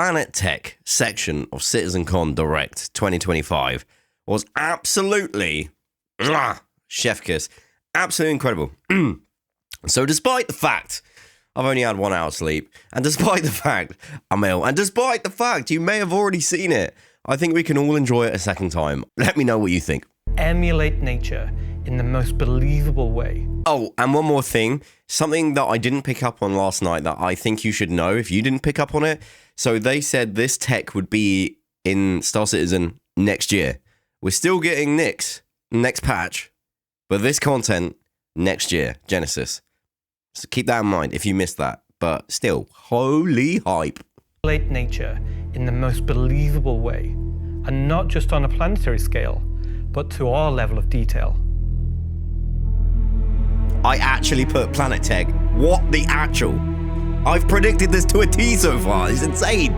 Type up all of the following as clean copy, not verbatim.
Planet Tech section of CitizenCon Direct 2025 was absolutely chef kiss. Absolutely incredible. So despite the fact I've only had 1 hour's sleep, and despite the fact I'm ill, and despite the fact you may have already seen it, I think we can all enjoy it a second time. Let me know what you think. Emulate nature in the most believable way. Oh, and one more thing, something that I didn't pick up on last night that I think you should know if you didn't pick up on it. So they said this tech would be in Star Citizen next year. We're still getting Nyx next patch, but this content next year, Genesis. So keep that in mind if you missed that. But still, holy hype. Emulate nature in the most believable way, and not just on a planetary scale, but to our level of detail. I actually put Planet Tech. What the actual? I've predicted this to a T so far. It's insane.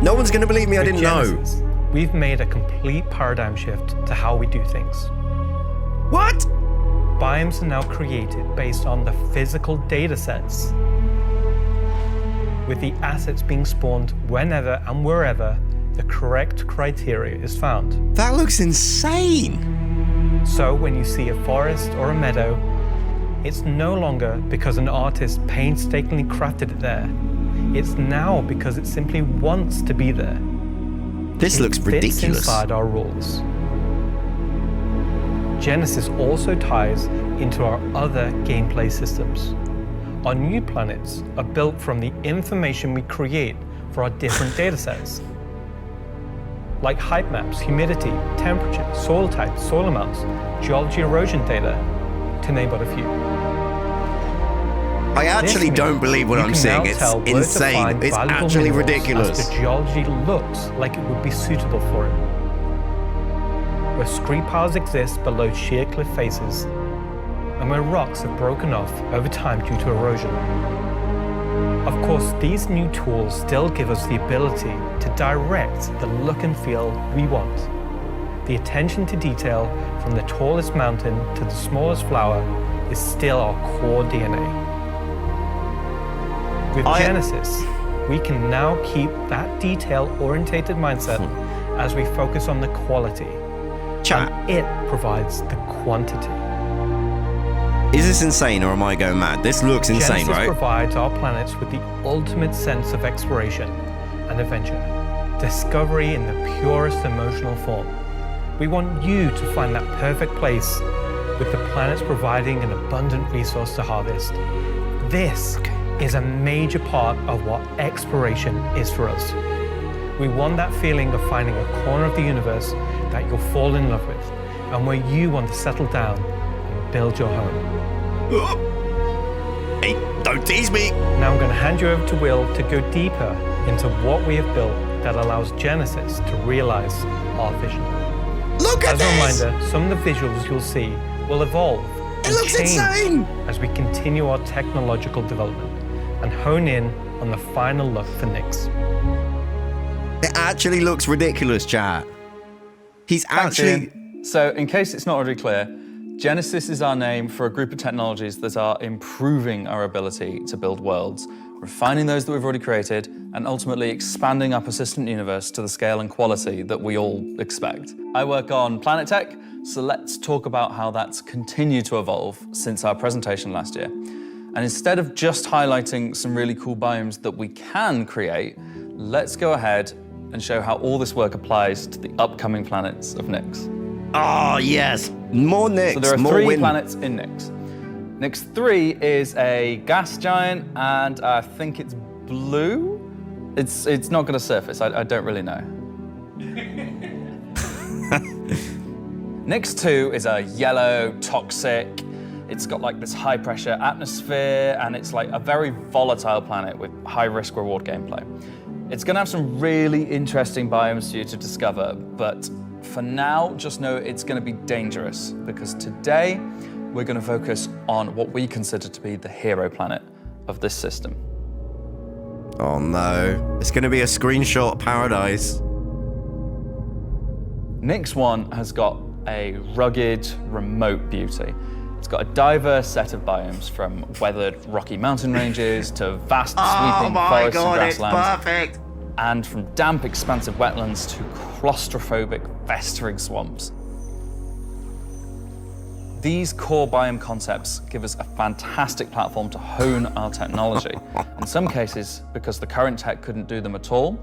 No one's going to believe me. I didn't know. We've made a complete paradigm shift to how we do things. What? Biomes are now created based on the physical data sets, with the assets being spawned whenever and wherever the correct criteria is found. That looks insane. So when you see a forest or a meadow, it's no longer because an artist painstakingly crafted it there. It's now because it simply wants to be there. This looks ridiculous. Fits inside our rules. Genesis also ties into our other gameplay systems. Our new planets are built from the information we create for our different datasets, like height maps, humidity, temperature, soil type, soil amounts, geology, erosion data, to name but a few. I actually don't believe what I'm seeing. It's insane. It's actually ridiculous. As the geology looks like it would be suitable for it. Where scree piles exist below sheer cliff faces, and where rocks have broken off over time due to erosion. Of course, these new tools still give us the ability to direct the look and feel we want. The attention to detail from the tallest mountain to the smallest flower is still our core DNA. With Genesis, we can now keep that detail-orientated mindset as we focus on the quality. And it provides the quantity. Is this insane or am I going mad? This looks insane, Genesis right? provides our planets with the ultimate sense of exploration and adventure. Discovery in the purest emotional form. We want you to find that perfect place, with the planets providing an abundant resource to harvest. This is a major part of what exploration is for us. We want that feeling of finding a corner of the universe that you'll fall in love with, and where you want to settle down and build your home. Hey, don't tease me! Now I'm going to hand you over to Will to go deeper into what we have built that allows Genesis to realize our vision. Look at this! As a reminder, some of the visuals you'll see will evolve It looks insane! as we continue our technological development and hone in on the final look for Nyx. It actually looks ridiculous, chat. He's actually... So, in case it's not already clear, Genesis is our name for a group of technologies that are improving our ability to build worlds, refining those that we've already created, and ultimately expanding our persistent universe to the scale and quality that we all expect. I work on Planet Tech, so let's talk about how that's continued to evolve since our presentation last year. And instead of just highlighting some really cool biomes that we can create, let's go ahead and show how all this work applies to the upcoming planets of Nyx. Oh, yes. More Nyx, So there are more 3 wind. planets in Nyx. Nyx 3 is a gas giant, and I think it's blue. It's not going to surface. I don't really know. Nyx 2 is a yellow, toxic. It's got like this high pressure atmosphere, and it's like a very volatile planet with high risk reward gameplay. It's going to have some really interesting biomes for you to discover, but for now, just know it's going to be dangerous, because today we're going to focus on what we consider to be the hero planet of this system. Oh no, it's going to be a screenshot paradise. Nyx 1 has got a rugged, remote beauty. It's got a diverse set of biomes, from weathered rocky mountain ranges to vast sweeping forests and grasslands. Perfect. and from damp, expansive wetlands to claustrophobic, festering swamps. These core biome concepts give us a fantastic platform to hone our technology. In some cases, because the current tech couldn't do them at all,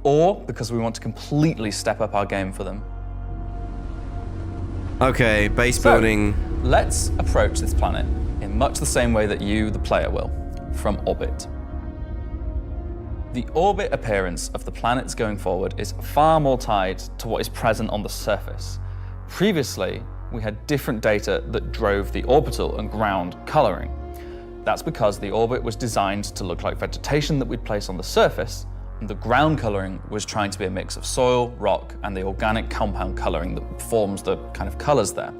or because we want to completely step up our game for them. Okay, base building. Let's approach this planet in much the same way that you, the player, will, from orbit. The orbit appearance of the planets going forward is far more tied to what is present on the surface. Previously, we had different data that drove the orbital and ground coloring. That's because the orbit was designed to look like vegetation that we'd place on the surface, and the ground coloring was trying to be a mix of soil, rock, and the organic compound coloring that forms the kind of colors there.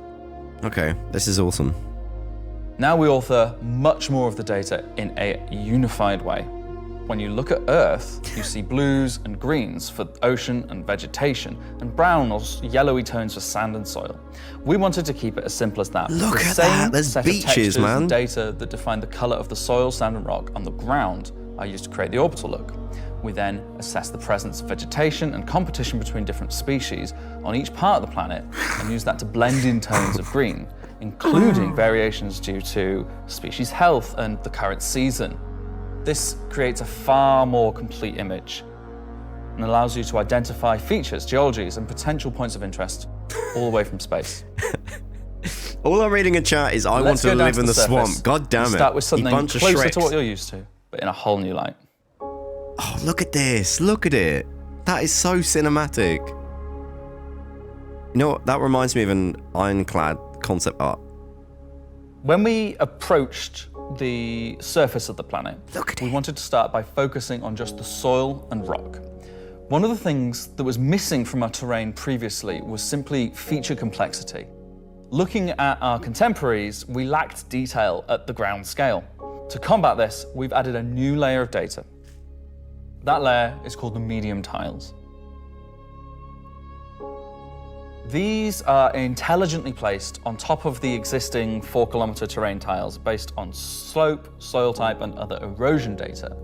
Okay, this is awesome. Now we author much more of the data in a unified way. When you look at Earth, you see blues and greens for ocean and vegetation, and brown or yellowy tones for sand and soil. We wanted to keep it as simple as that. Look the at same that, there's set beaches, of textures man. And data that define the color of the soil, sand, and rock on the ground are used to create the orbital look. We then assess the presence of vegetation and competition between different species on each part of the planet and use that to blend in tones of green, including variations due to species health and the current season. This creates a far more complete image and allows you to identify features, geologies, and potential points of interest all the way from space. All I'm reading in chat is I want to live in the swamp. God damn it. Start with something closer to what Shreks. you're used to, but in a whole new light. Oh, look at this. Look at it. That is so cinematic. You know what? That reminds me of an ironclad concept art. When we approached the surface of the planet, we wanted to start by focusing on just the soil and rock. One of the things that was missing from our terrain previously was simply feature complexity. Looking at our contemporaries, we lacked detail at the ground scale. To combat this, we've added a new layer of data. That layer is called the medium tiles. These are intelligently placed on top of the existing 4-kilometer terrain tiles based on slope, soil type, and other erosion data.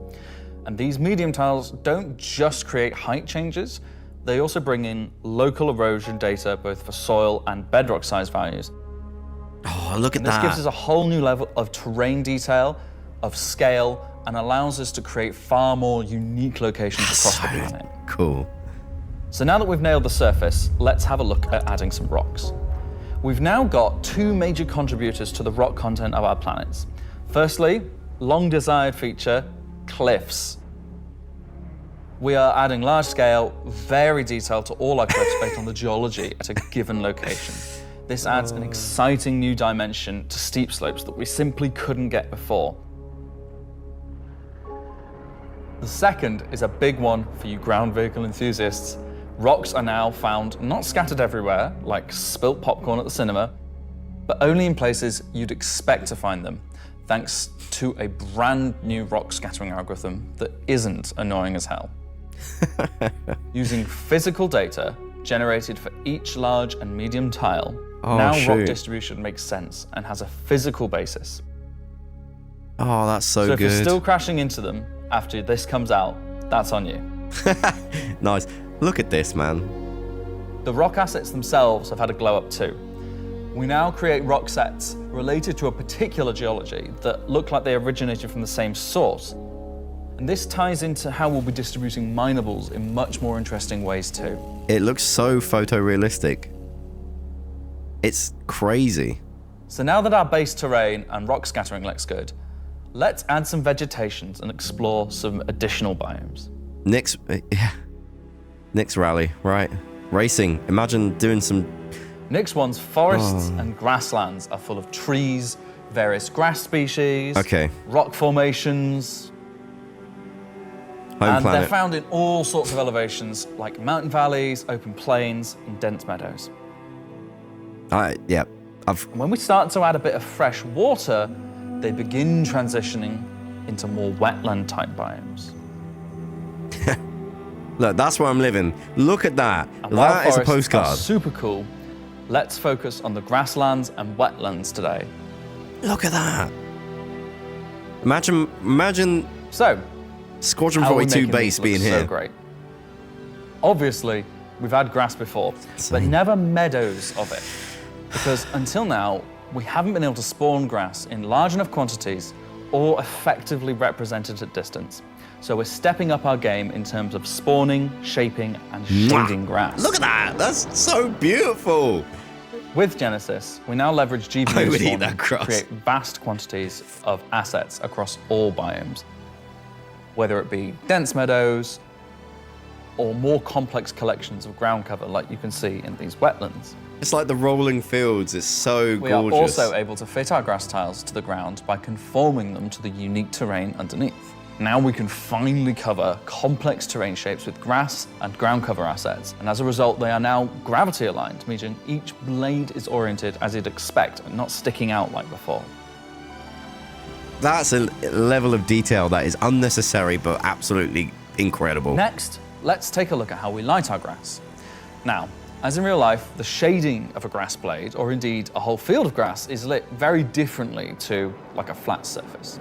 And these medium tiles don't just create height changes, they also bring in local erosion data both for soil and bedrock size values. Oh, look at This that. gives us a whole new level of terrain detail, of scale, and allows us to create far more unique locations across the planet. Cool. So now that we've nailed the surface, let's have a look at adding some rocks. We've now got two major contributors to the rock content of our planets. Firstly, long desired feature, cliffs. We are adding large scale, very detailed to all our cliffs based on the geology at a given location. This adds an exciting new dimension to steep slopes that we simply couldn't get before. The second is a big one for you ground vehicle enthusiasts. Rocks are now found not scattered everywhere, like spilt popcorn at the cinema, but only in places you'd expect to find them, thanks to a brand new rock scattering algorithm that isn't annoying as hell. Using physical data generated for each large and medium tile, rock distribution makes sense and has a physical basis. Oh, that's so So good. if you're still crashing into them after this comes out, that's on you. Nice. Look at this, man. The rock assets themselves have had a glow up too. We now create rock sets related to a particular geology that look like they originated from the same source. And this ties into how we'll be distributing minables in much more interesting ways too. It looks so photorealistic. It's crazy. So now that our base terrain and rock scattering looks good, let's add some vegetations and explore some additional biomes. Nyx rally, right? Racing. Imagine doing some... Nyx One's forests and grasslands are full of trees, various grass species, rock formations, and they're found in all sorts of elevations like mountain valleys, open plains, and dense meadows. Yeah. And when we start to add a bit of fresh water, they begin transitioning into more wetland-type biomes. Look, that's where I'm living. Look at that. And while That is a forests are postcard. super cool. Let's focus on the grasslands and wetlands today. Look at that. Imagine So, Squadron how are we 42 making base these look being so here. great? Obviously, we've had grass before, but never meadows of it. Because until now, we haven't been able to spawn grass in large enough quantities or effectively represented at distance. So we're stepping up our game in terms of spawning, shaping, and shading grass. Look at that! That's so beautiful! With Genesis, we now leverage GPU spawning to create vast quantities of assets across all biomes. Whether it be dense meadows or more complex collections of ground cover like you can see in these wetlands. It's like the rolling fields, it's so gorgeous. We are also able to fit our grass tiles to the ground by conforming them to the unique terrain underneath. Now we can finally cover complex terrain shapes with grass and ground cover assets, and as a result they are now gravity aligned, meaning each blade is oriented as you'd expect and not sticking out like before. That's a level of detail that is unnecessary but absolutely incredible. Next, let's take a look at how we light our grass. Now, as in real life, the shading of a grass blade, or indeed a whole field of grass, is lit very differently to like a flat surface.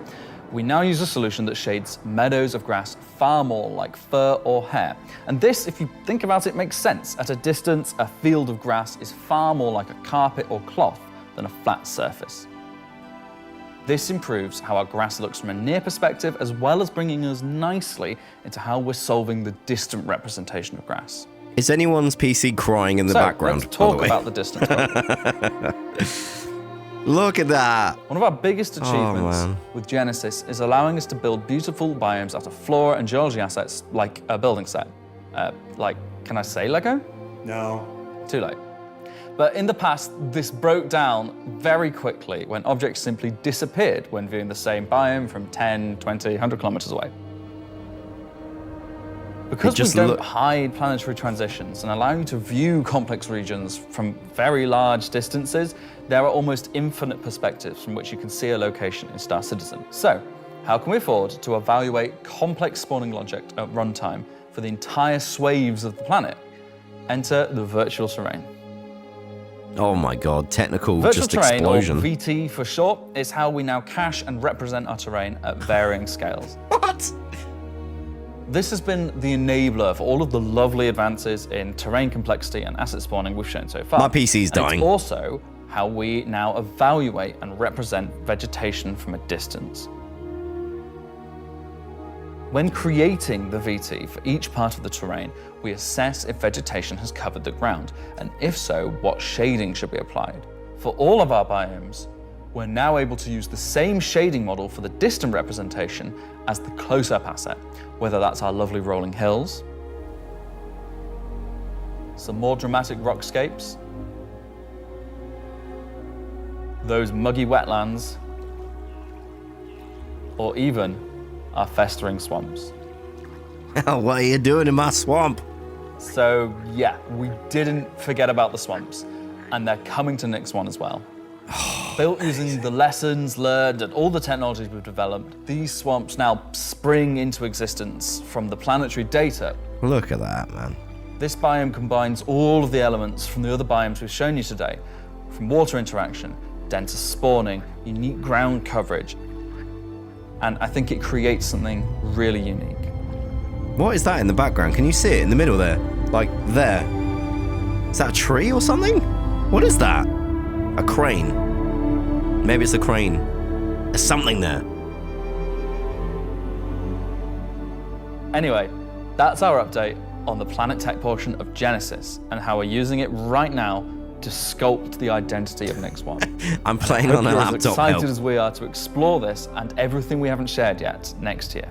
We now use a solution that shades meadows of grass far more like fur or hair. And this, if you think about it, makes sense. At a distance, a field of grass is far more like a carpet or cloth than a flat surface. This improves how our grass looks from a near perspective, as well as bringing us nicely into how we're solving the distant representation of grass. Is anyone's PC crying in the background? Let's talk about the distance. Look at that. One of our biggest achievements with Genesis is allowing us to build beautiful biomes out of flora and geology assets like a building set. Can I say Lego? No. Too late. But in the past, this broke down very quickly when objects simply disappeared when viewing the same biome from 10, 20, 100 kilometers away. Because we don't hide planetary transitions and allow you to view complex regions from very large distances, there are almost infinite perspectives from which you can see a location in Star Citizen. So, how can we afford to evaluate complex spawning logic at runtime for the entire swathes of the planet? Enter the virtual terrain. Oh my god, technical virtual just terrain, explosion. Or VT for short, is how we now cache and represent our terrain at varying scales. What? This has been the enabler for all of the lovely advances in terrain complexity and asset spawning we've shown so far. My PC's dying. It's also how we now evaluate and represent vegetation from a distance. When creating the VT for each part of the terrain, we assess if vegetation has covered the ground, and if so, what shading should be applied. For all of our biomes, we're now able to use the same shading model for the distant representation as the close-up asset, whether that's our lovely rolling hills, some more dramatic rockscapes, those muggy wetlands, or even our festering swamps. What are you doing in my swamp? So yeah, we didn't forget about the swamps, and they're coming to Nyx 1 as well. Built using the lessons learned and all the technologies we've developed, these swamps now spring into existence from the planetary data. Look at that, man. This biome combines all of the elements from the other biomes we've shown you today, from water interaction, denser spawning, unique ground coverage, and I think it creates something really unique. What is that in the background? Can you see it in the middle there? Like there. Is that a tree or something? What is that? A crane. Maybe it's a crane. There's something there. Anyway, that's our update on the Planet Tech portion of Genesis and how we're using it right now to sculpt the identity of Nyx 1. I'm playing on a laptop. As excited as we are to explore this and everything we haven't shared yet next year.